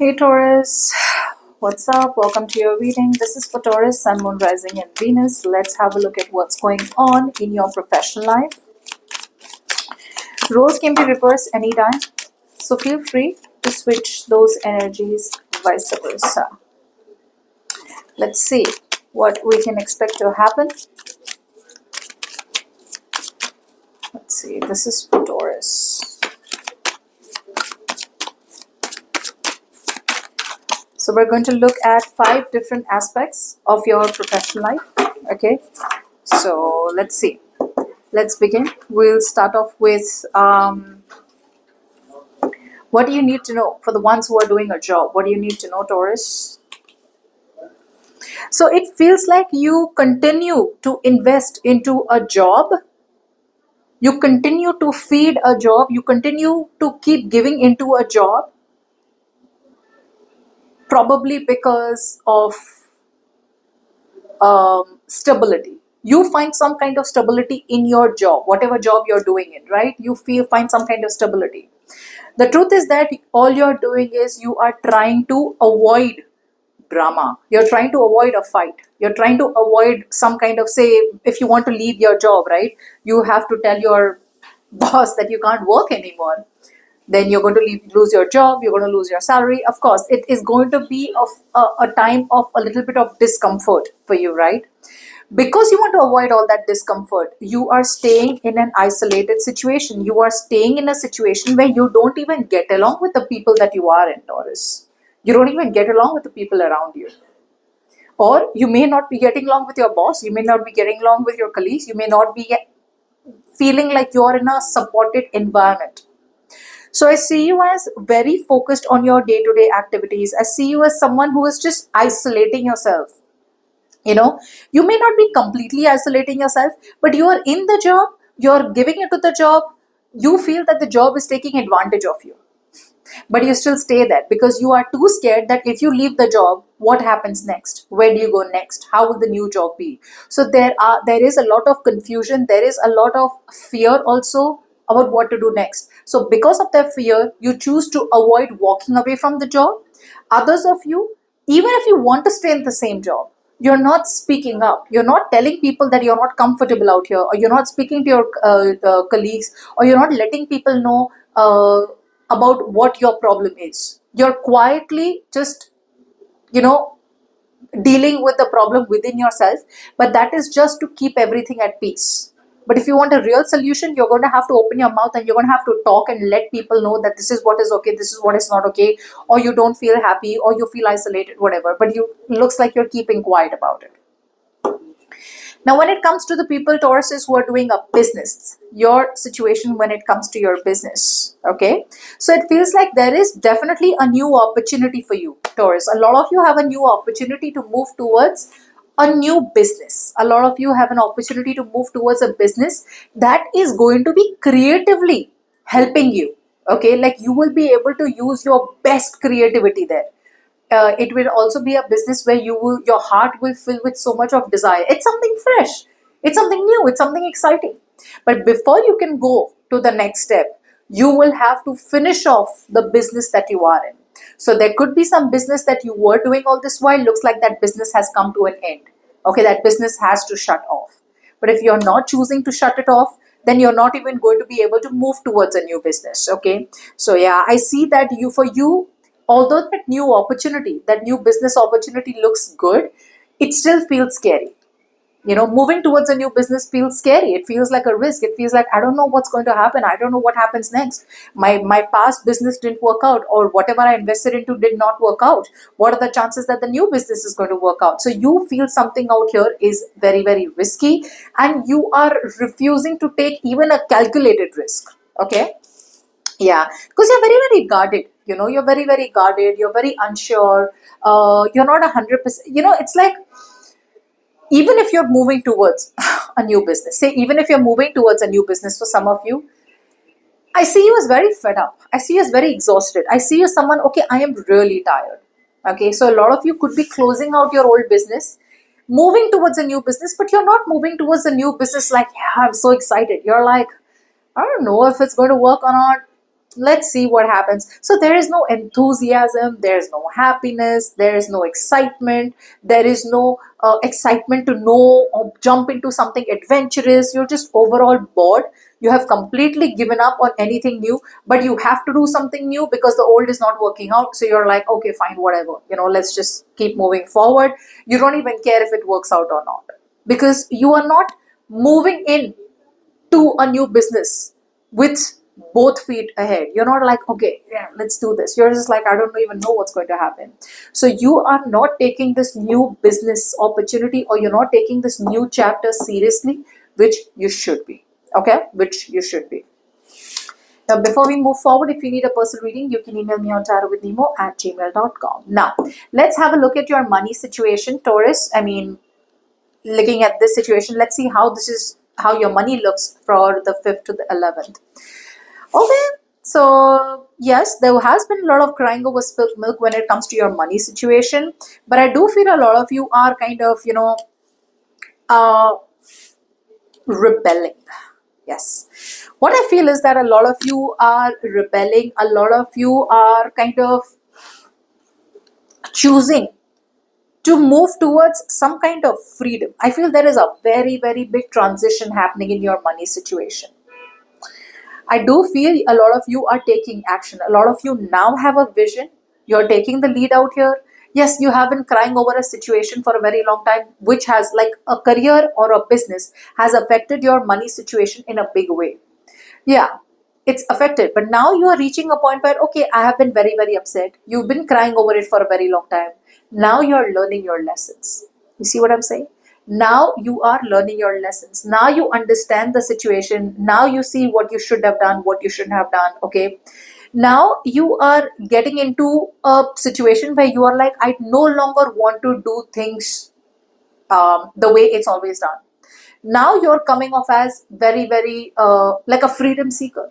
Hey Taurus, what's up? Welcome to your reading. This is for Taurus, Sun, Moon, Rising, and Venus. Let's have a look at what's going on in your professional life. Roles can be reversed anytime, so feel free to switch those energies, vice versa. Let's see what we can expect to happen. Let's see, this is for Taurus. So we're going to look at 5 different aspects of your professional life. Okay, so let's see. Let's begin. We'll start off with what do you need to know for the ones who are doing a job? What do you need to know, Taurus? So it feels like you continue to invest into a job. You continue to feed a job. You continue to keep giving into a job. Probably because of stability. You find some kind of stability in your job, whatever job you're doing it, right? You find some kind of stability. The truth is that all you're doing is you are trying to avoid drama. You're trying to avoid a fight. You're trying to avoid some kind of, say, if you want to leave your job, right? You have to tell your boss that you can't work anymore. Then you're going to lose your job. You're going to lose your salary. Of course, it is going to be a time of a little bit of discomfort for you, right? Because you want to avoid all that discomfort, you are staying in an isolated situation. You are staying in a situation where you don't even get along with the people that you are in, Taurus. You don't even get along with the people around you. Or you may not be getting along with your boss. You may not be getting along with your colleagues. You may not be feeling like you're in a supported environment. So I see you as very focused on your day-to-day activities. I see you as someone who is just isolating yourself. You may not be completely isolating yourself, but you are in the job, you're giving it to the job, you feel that the job is taking advantage of you, but you still stay there because you are too scared that if you leave the job, what happens next? Where do you go next? How will the new job be? So there is a lot of confusion, there is a lot of fear also about what to do next. So because of that fear, you choose to avoid walking away from the job. Others of you, even if you want to stay in the same job, you're not speaking up. You're not telling people that you're not comfortable out here, or you're not speaking to your colleagues, or you're not letting people know about what your problem is. You're quietly just, you know, dealing with the problem within yourself, but that is just to keep everything at peace. But if you want a real solution, you're going to have to open your mouth and you're going to have to talk and let people know that this is what is okay, this is what is not okay, or you don't feel happy, or you feel isolated, whatever. But you looks like you're keeping quiet about it. Now, when it comes to the people, Tauruses, who are doing a business, your situation when it comes to your business, okay? So it feels like there is definitely a new opportunity for you, Taurus. A lot of you have a new opportunity to move towards a new business. A lot of you have an opportunity to move towards a business that is going to be creatively helping you, okay? Like you will be able to use your best creativity there. It will also be a business where your heart will fill with so much of desire. It's something fresh, it's something new, it's something exciting. But before you can go to the next step, you will have to finish off the business that you are in. So there could be some business that you were doing all this while, looks like that business has come to an end. Okay, that business has to shut off. But if you're not choosing to shut it off, then you're not even going to be able to move towards a new business. Okay, so yeah, I see that you, although that new opportunity, that new business opportunity looks good, it still feels scary. Moving towards a new business feels scary. It feels like a risk. It feels like, I don't know what's going to happen. I don't know what happens next. My past business didn't work out, or whatever I invested into did not work out. What are the chances that the new business is going to work out? So you feel something out here is very, very risky, and you are refusing to take even a calculated risk. Okay. Yeah, because you're very, very guarded. You're very, very guarded. You're very unsure. You're not 100%. It's like, even if you're moving towards a new business, say, even if you're moving towards a new business, for some of you, I see you as very fed up. I see you as very exhausted. I see you as someone, okay, I am really tired. Okay, so a lot of you could be closing out your old business, moving towards a new business, but you're not moving towards a new business like, yeah, I'm so excited. You're like, I don't know if it's going to work or not. let's see what happens. So there is no enthusiasm, there is no happiness, there is no excitement, there is no excitement to know or jump into something adventurous. You're just overall bored. You have completely given up on anything new, but you have to do something new because the old is not working out. So you're like, okay, fine, whatever, let's just keep moving forward. You don't even care if it works out or not, because you are not moving in to a new business with both feet ahead. You're not like, okay, yeah, let's do this. You're just like, I don't even know what's going to happen. So you are not taking this new business opportunity, or you're not taking this new chapter seriously, which you should be. Okay, which you should be. Now, before we move forward, if you need a personal reading, you can email me on tarotwithnemo@gmail.com. Now, let's have a look at your money situation, Taurus. I mean, looking at this situation, let's see how your money looks for the 5th to the 11th. Okay, so yes, there has been a lot of crying over spilt milk when it comes to your money situation, but I do feel a lot of you are kind of, uh, rebelling. Yes. What I feel is that a lot of you are rebelling, a lot of you are kind of choosing to move towards some kind of freedom. I feel there is a very, very big transition happening in your money situation. I do feel a lot of you are taking action. A lot of you now have a vision. You're taking the lead out here. Yes, you have been crying over a situation for a very long time, which has, like, a career or a business has affected your money situation in a big way. Yeah, it's affected. But now you are reaching a point where, okay, I have been very, very upset. You've been crying over it for a very long time. Now you're learning your lessons. You see what I'm saying? Now you are learning your lessons. Now you understand the situation. Now you see what you should have done, what you shouldn't have done. Okay. Now you are getting into a situation where you are like, I no longer want to do things the way it's always done. Now you're coming off as very, very like a freedom seeker.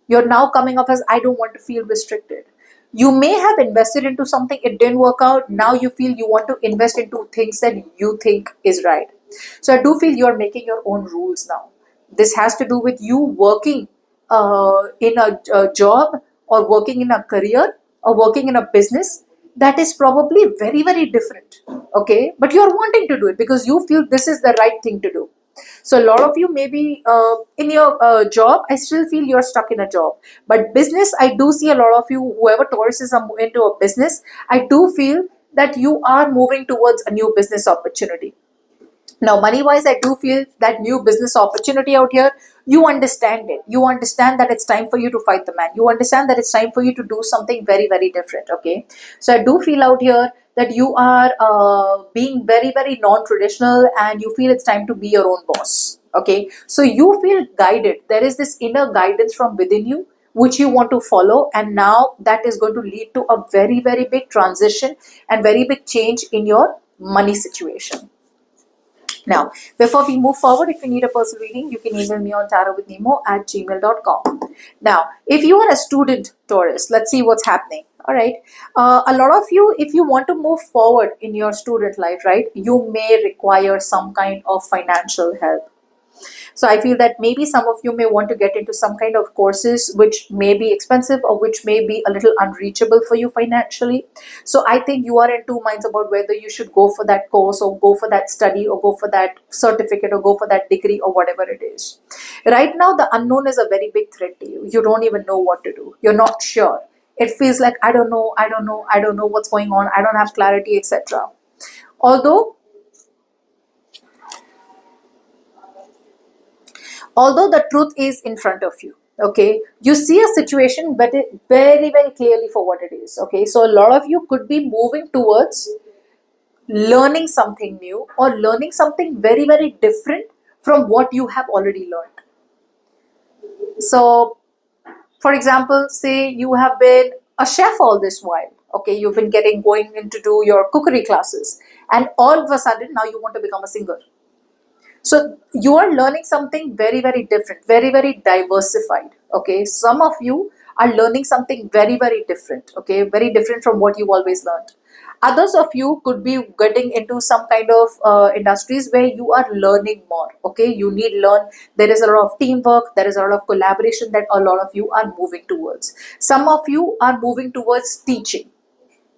You're now coming off as, I don't want to feel restricted. You may have invested into something, it didn't work out. Now you feel you want to invest into things that you think is right. So I do feel you're making your own rules now. This has to do with you working in a job, or working in a career, or working in a business that is probably very, very different. Okay, but you're wanting to do it because you feel this is the right thing to do. So a lot of you may be in your job. I still feel you're stuck in a job. But business, I do see a lot of you, whoever Taurus is into a business, I do feel that you are moving towards a new business opportunity. Now, money-wise, I do feel that new business opportunity out here, you understand it. You understand that it's time for you to fight the man. You understand that it's time for you to do something very, very different, okay? So I do feel out here that you are being very, very non-traditional, and you feel it's time to be your own boss, okay? So you feel guided. There is this inner guidance from within you which you want to follow, and now that is going to lead to a very, very big transition and very big change in your money situation. Now, before we move forward, if you need a personal reading, you can email me on tarotwithnemo@gmail.com. Now, if you are a student, Taurus, let's see what's happening. All right. A lot of you, if you want to move forward in your student life, right, you may require some kind of financial help. So I feel that maybe some of you may want to get into some kind of courses which may be expensive, or which may be a little unreachable for you financially. So I think you are in two minds about whether you should go for that course, or go for that study, or go for that certificate, or go for that degree, or whatever it is. Right now, the unknown is a very big threat to you. You don't even know what to do. You're not sure. It feels like, I don't know, I don't know, I don't know what's going on. I don't have clarity, etc. Although the truth is in front of you, okay, you see a situation but it very, very clearly for what it is. Okay, so a lot of you could be moving towards learning something new, or learning something very, very different from what you have already learned. So for example, say you have been a chef all this while. Okay, you've been going into do your cookery classes, and all of a sudden now you want to become a singer. So you are learning something very, very different, very, very diversified. Okay, some of you are learning something very, very different, okay, very different from what you always learned. Others of you could be getting into some kind of industries where you are learning more, okay, you need learn. There is a lot of teamwork, there is a lot of collaboration that a lot of you are moving towards. Some of you are moving towards teaching,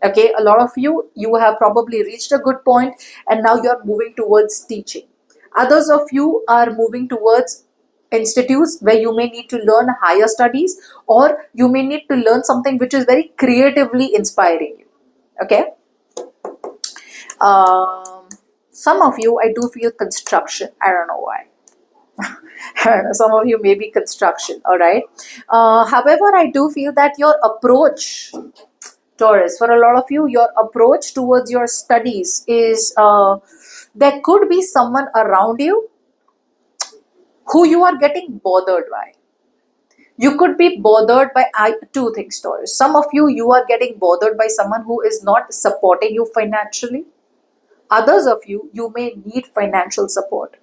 okay, a lot of you have probably reached a good point and now you are moving towards teaching. Others of you are moving towards institutes where you may need to learn higher studies, or you may need to learn something which is very creatively inspiring you, okay. um, some of you, I do feel construction. I don't know why. I don't know, some of you may be construction, all right. However, I do feel that your approach, Taurus, for a lot of you, your approach towards your studies is there could be someone around you who you are getting bothered by. You could be bothered by two things, Taurus. Some of you, you are getting bothered by someone who is not supporting you financially. Others of you, you may need financial support,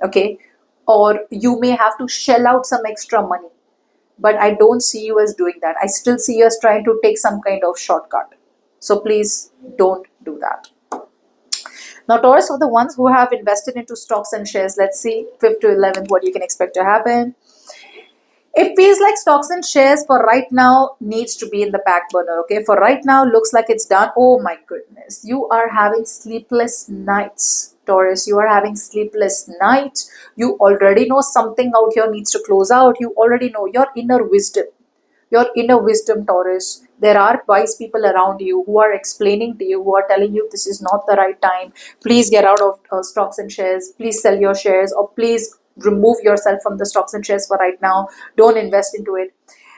okay, or you may have to shell out some extra money, but I don't see you as doing that. I still see you as trying to take some kind of shortcut, so please don't do that. Now, Taurus, for the ones who have invested into stocks and shares, let's see 5th to 11th what you can expect to happen. It feels like stocks and shares for right now needs to be in the back burner, okay? For right now, looks like it's done. Oh my goodness. You are having sleepless nights, Taurus. You are having sleepless nights. You already know something out here needs to close out. You already know your inner wisdom. Your inner wisdom, Taurus. There are wise people around you who are explaining to you, who are telling you this is not the right time. Please get out of stocks and shares. Please sell your shares, or please remove yourself from the stocks and shares for right now. Don't invest into it.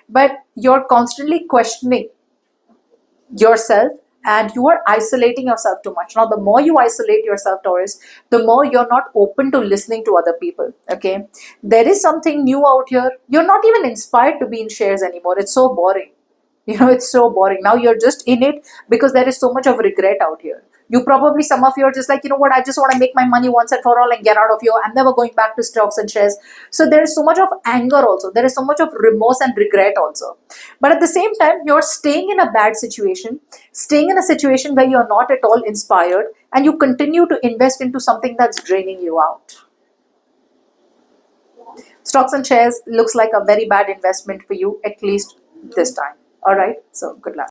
But you're constantly questioning yourself and you are isolating yourself too much. Now, the more you isolate yourself, Taurus, the more you're not open to listening to other people, okay? There is something new out here. You're not even inspired to be in shares anymore. It's so boring. You know, it's so boring. Now you're just in it because there is so much of regret out here. You probably, some of you are just like, you know what, I just want to make my money once and for all and get out of here. I'm never going back to stocks and shares. So there is so much of anger also. There is so much of remorse and regret also. But at the same time, you're staying in a bad situation, staying in a situation where you're not at all inspired, and you continue to invest into something that's draining you out. Stocks and shares looks like a very bad investment for you, at least this time. All right. So good luck.